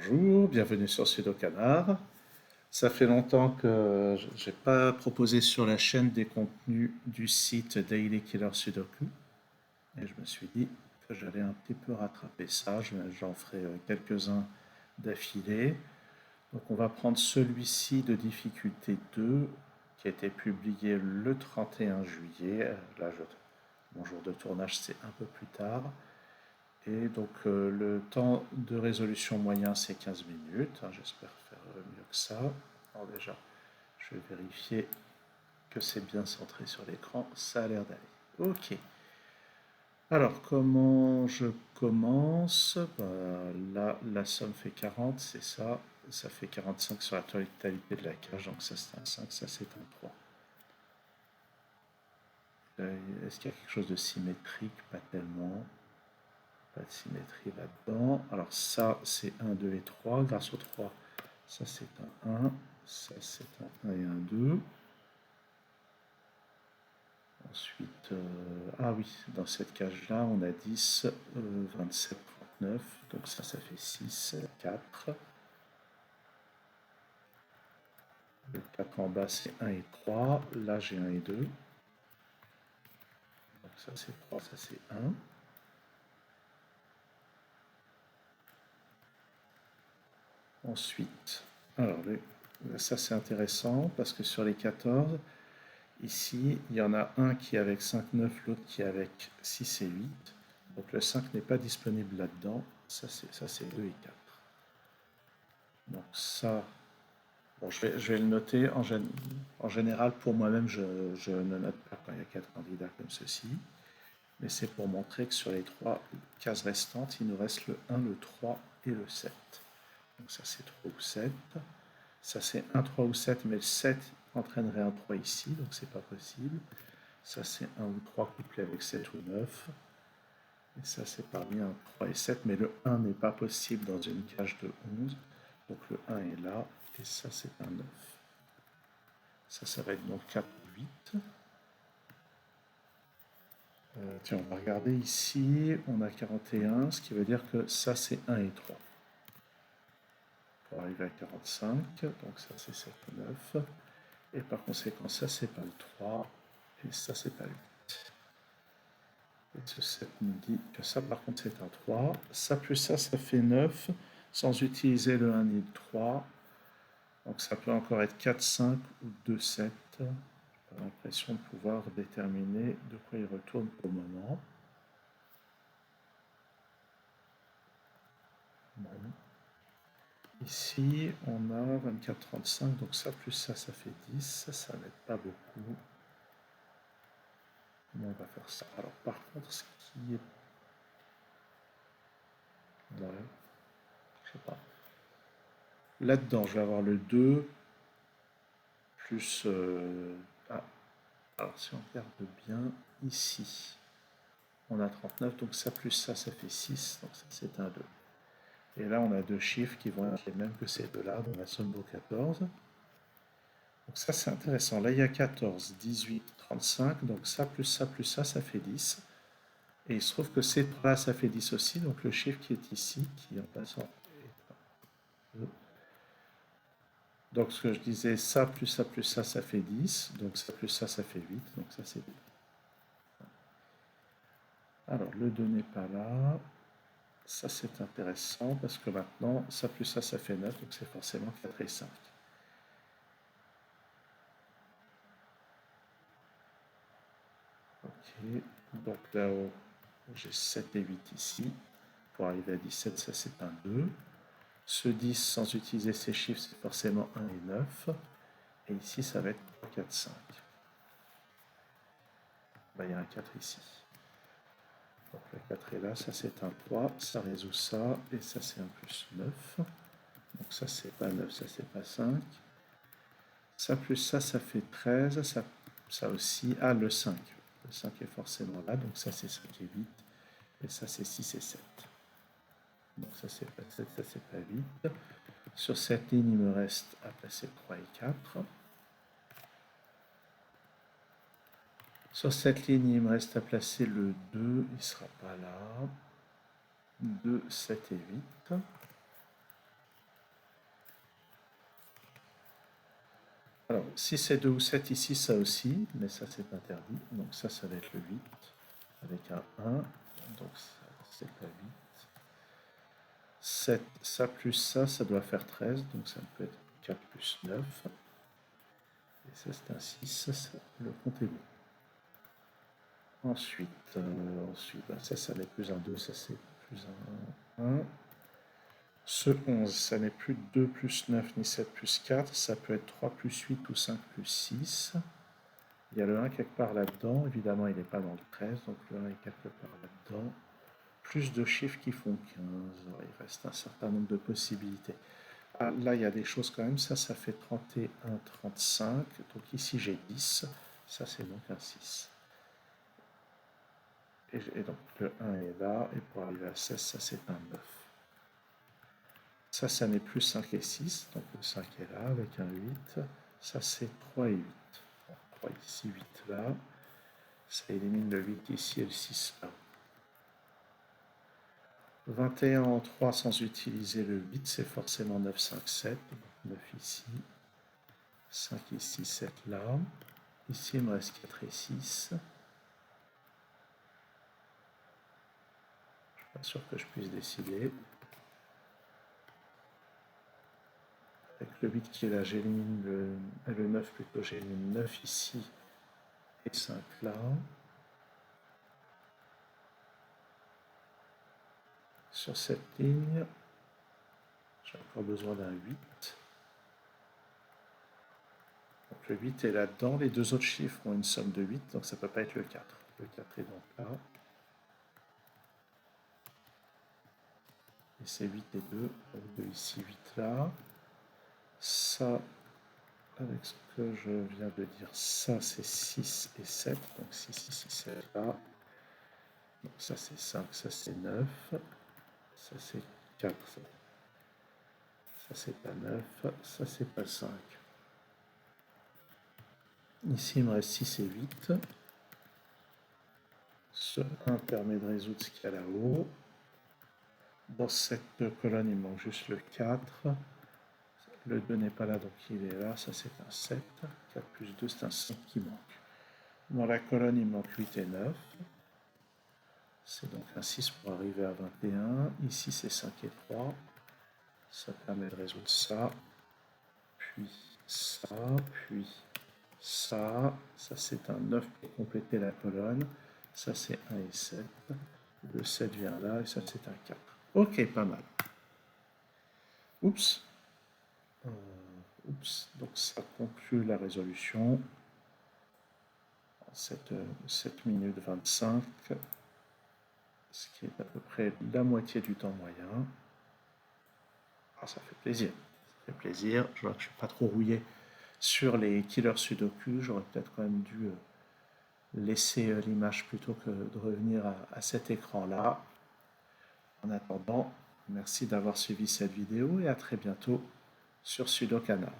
Bonjour, bienvenue sur Sudokanar. Ça fait longtemps que j'ai pas proposé sur la chaîne des contenus du site Daily Killer Sudoku et je me suis dit que j'allais un petit peu rattraper ça. J'en ferai quelques-uns d'affilée. Donc on va prendre celui-ci de difficulté 2 qui a été publié le 31 juillet. Mon jour de tournage c'est un peu plus tard. Et donc le temps de résolution moyen c'est 15 minutes. J'espère faire mieux que ça. Alors déjà, je vais vérifier que c'est bien centré sur l'écran. Ça a l'air d'aller. Ok. Alors comment je commence? Bah, là, la somme fait 40, c'est ça. Ça fait 45 sur la totalité de la cage. Donc ça c'est un 5, ça c'est un 3. Est-ce qu'il y a quelque chose de symétrique? Pas tellement. Pas de symétrie là-dedans. Alors ça, c'est un 2 et 3. Grâce au 3, ça c'est un 1. Ça c'est un 1 et un 2. Ensuite, ah oui, dans cette cage-là, on a 10, 27, 39. Donc ça fait 6, 4. Le 4 en bas, c'est un et 3. Là, j'ai un et 2. Donc ça c'est 3, ça c'est un. Ensuite, alors ça c'est intéressant parce que sur les 14, ici, il y en a un qui est avec 5, 9, l'autre qui est avec 6 et 8. Donc le 5 n'est pas disponible là-dedans. Ça, c'est 2 et 4. Donc ça, bon, je vais le noter. En général, pour moi-même, je ne note pas quand il y a 4 candidats comme ceci. Mais c'est pour montrer que sur les 3 cases restantes, il nous reste le 1, le 3 et le 7. Donc ça, c'est 3 ou 7. Ça, c'est un 3 ou 7, mais le 7 entraînerait un 3 ici, donc c'est pas possible. Ça, c'est un ou 3 couplé avec 7 ou 9. Et ça, c'est parmi un 3 et 7, mais le 1 n'est pas possible dans une cage de 11. Donc le 1 est là, et ça, c'est un 9. Ça va être donc 4 ou 8. Tiens, on va regarder ici. On a 41, ce qui veut dire que ça, c'est 1 et 3. Pour arriver à 45, donc ça, c'est 7 ou 9. Et par conséquent, ça, c'est pas le 3, et ça, c'est pas le 8. Et ce 7 nous dit que ça, par contre, c'est un 3. Ça plus ça fait 9, sans utiliser le 1 ni le 3. Donc ça peut encore être 4, 5 ou 2, 7. J'ai l'impression de pouvoir déterminer de quoi il retourne pour le moment. Bon. Ici, on a 24, 35, donc ça plus ça fait 10. Ça n'aide pas beaucoup. Comment on va faire ça? Alors par contre, ce qui est... Ouais, je sais pas. Là-dedans, je vais avoir le 2 plus... ah, alors si on regarde bien, ici, on a 39, donc ça plus ça fait 6, donc ça c'est un 2. Et là, on a deux chiffres qui vont être les mêmes que ces deux-là, donc la somme vaut 14. Donc ça c'est intéressant. Là, il y a 14, 18, 35, donc ça plus ça fait 10. Et il se trouve que ces trois-là, ça fait 10 aussi, donc le chiffre qui est ici, qui en passant est 2. Donc ce que je disais, ça plus ça fait 10. Donc ça plus ça fait 8. Donc ça c'est 8. Alors le 2 n'est pas là. Ça c'est intéressant parce que maintenant, ça plus ça fait 9. Donc c'est forcément 4 et 5. Ok. Donc là-haut, j'ai 7 et 8 ici. Pour arriver à 17, ça c'est un 2. Ce 10 sans utiliser ces chiffres, c'est forcément 1 et 9. Et ici, ça va être 3, 4, 5. Bah, il y a un 4 ici. Donc le 4 est là, ça c'est un 3, ça résout ça, et ça c'est un plus 9. Donc ça c'est pas 9, ça c'est pas 5. Ça plus ça fait 13, ça aussi, ah le 5. Le 5 est forcément là, donc ça c'est 5 et 8, et ça c'est 6 et 7. Donc ça c'est pas 7, ça c'est pas 8. Sur cette ligne, il me reste à placer 3 et 4. Sur cette ligne, il me reste à placer le 2, il ne sera pas là. 2, 7 et 8. Alors, si c'est 2 ou 7 ici, ça aussi, mais ça c'est interdit. Donc ça va être le 8 avec un 1. Donc c'est pas 8. 7, ça plus ça doit faire 13. Donc ça peut être 4 plus 9. Et ça c'est un 6. Le compte est bon. Ensuite, ça n'est plus un 2, ça c'est plus un 1. Ce 11, ça n'est plus 2 plus 9 ni 7 plus 4, ça peut être 3 plus 8 ou 5 plus 6. Il y a le 1 quelque part là-dedans, évidemment il n'est pas dans le 13, donc le 1 est quelque part là-dedans. Plus de chiffres qui font 15, alors il reste un certain nombre de possibilités. Ah, là il y a des choses quand même, ça fait 31, 35, donc ici j'ai 10, ça c'est donc un 6. Et donc le 1 est là, et pour arriver à 16, ça c'est un 9. Ça n'est plus 5 et 6, donc le 5 est là avec un 8. Ça c'est 3 et 8. 3 ici, 8 là. Ça élimine le 8 ici et le 6 là. 21 en 3 sans utiliser le 8, c'est forcément 9, 5, 7. Donc 9 ici, 5 ici, 7 là. Ici, il me reste 4 et 6. Je ne suis pas sûr que je puisse décider. Avec le 8 qui est là, j'élimine le 9 plutôt, j'élimine 9 ici et 5 là. Sur cette ligne, j'ai encore besoin d'un 8. Donc le 8 est là-dedans. Les deux autres chiffres ont une somme de 8, donc ça ne peut pas être le 4. Le 4 est donc là. Et c'est 8 et 2. 2 ici, 8 là. Ça, avec ce que je viens de dire, ça c'est 6 et 7. Donc 6 ici, 7 là. Donc ça c'est 5, ça c'est 9. Ça c'est 4. Ça c'est pas 9. Ça c'est pas 5. Ici il me reste 6 et 8. Ce 1 permet de résoudre ce qu'il y a là-haut. Dans cette colonne, il manque juste le 4. Le 2 n'est pas là, donc il est là. Ça, c'est un 7. 4 plus 2, c'est un 5 qui manque. Dans la colonne, il manque 8 et 9. C'est donc un 6 pour arriver à 21. Ici, c'est 5 et 3. Ça permet de résoudre ça. Puis ça. Puis ça. Ça, c'est un 9 pour compléter la colonne. Ça, c'est 1 et 7. Le 7 vient là. Et ça, c'est un 4. Ok, pas mal. Oups. Donc ça conclut la résolution. 7 minutes 25, ce qui est à peu près la moitié du temps moyen. Ah, ça fait plaisir. Ça fait plaisir. Je vois que je ne suis pas trop rouillé sur les killers sudoku. J'aurais peut-être quand même dû laisser l'image plutôt que de revenir à cet écran-là. En attendant, merci d'avoir suivi cette vidéo et à très bientôt sur Sudokanar.